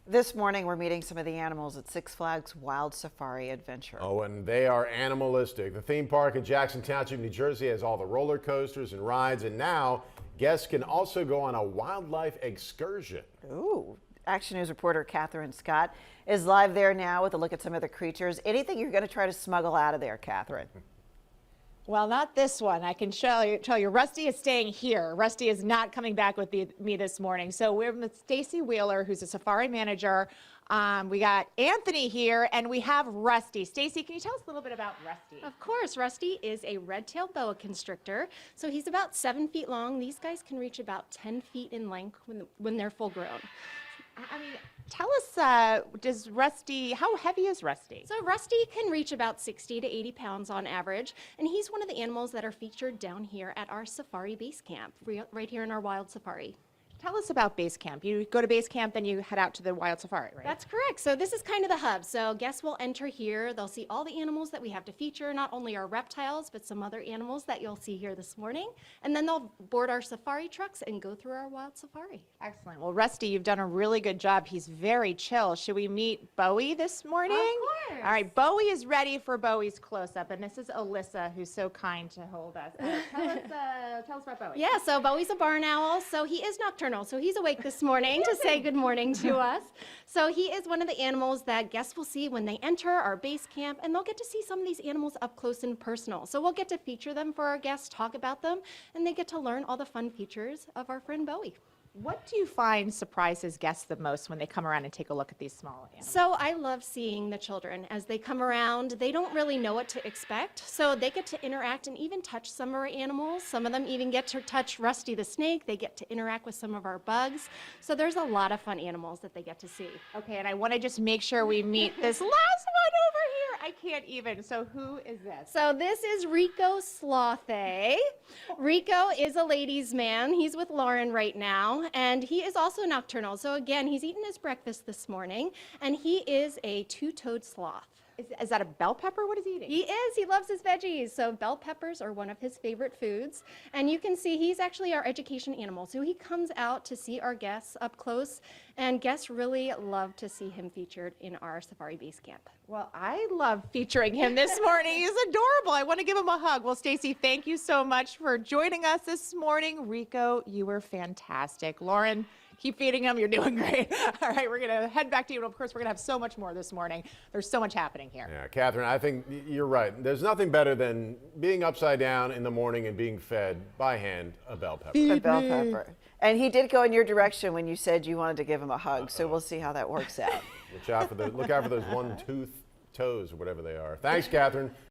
This morning, we're meeting some of the animals at Six Flags Wild Safari Adventure. Oh, and they are animalistic. The theme park in Jackson Township, New Jersey has all the roller coasters and rides, and now guests can also go on a wildlife excursion. Ooh. Action News reporter Catherine Scott is live there now with a look at some of the creatures. Anything you're going to try to smuggle out of there, Catherine? Well, not this one. I can tell you, Rusty is staying here. Rusty is not coming back with me this morning. So we're with Stacy Wheeler, who's a safari manager. We got Anthony here, and we have Rusty. Stacy, can you tell us a little bit about Rusty? Of course, Rusty is a red-tailed boa constrictor. So he's about 7 feet long. These guys can reach about 10 feet in length when they're full grown. I mean, tell us, how heavy is Rusty? So Rusty can reach about 60 to 80 pounds on average, and he's one of the animals that are featured down here at our safari base camp, right here in our wild safari. Tell us about base camp. You go to base camp, then you head out to the wild safari, right? That's correct. So this is kind of the hub. So guests will enter here. They'll see all the animals that we have to feature, not only our reptiles, but some other animals that you'll see here this morning. And then they'll board our safari trucks and go through our wild safari. Excellent. Well, Rusty, you've done a really good job. He's very chill. Should we meet Bowie this morning? Of course. All right, Bowie is ready for Bowie's close-up, and this is Alyssa, who's so kind to hold us. Tell us about Bowie. Yeah, so Bowie's a barn owl, so he is nocturnal. So he's awake this morning to say good morning to us. So he is one of the animals that guests will see when they enter our base camp, and they'll get to see some of these animals up close and personal. So we'll get to feature them for our guests, talk about them, and they get to learn all the fun features of our friend Bowie. What do you find surprises guests the most when they come around and take a look at these small animals? So I love seeing the children as they come around. They don't really know what to expect, so they get to interact and even touch some of our animals. Some of them even get to touch Rusty the snake. They get to interact with some of our bugs. So there's a lot of fun animals that they get to see. Okay, and I want to just make sure we meet this last one over here. I can't even. So who is this? So this is Rico Slothay. Rico is a ladies' man. He's with Lauren right now, and he is also nocturnal. So again, he's eaten his breakfast this morning, and he is a two-toed sloth. Is that a bell pepper? What is he eating? He is. He loves his veggies. So bell peppers are one of his favorite foods. And you can see he's actually our education animal. So he comes out to see our guests up close, and guests really love to see him featured in our safari base camp. Well, I love featuring him this morning. He's adorable. I want to give him a hug. Well, Stacy, thank you so much for joining us this morning. Rico, you were fantastic. Lauren, keep feeding him. You're doing great. All right, we're going to head back to you. And of course, we're going to have so much more this morning. There's so much happening here. Yeah, Catherine, I think you're right. There's nothing better than being upside down in the morning and being fed by hand a bell pepper. A bell pepper. And he did go in your direction when you said you wanted to give him a hug, so we'll see how that works out. Look out for those one-tooth toes or whatever they are. Thanks, Catherine.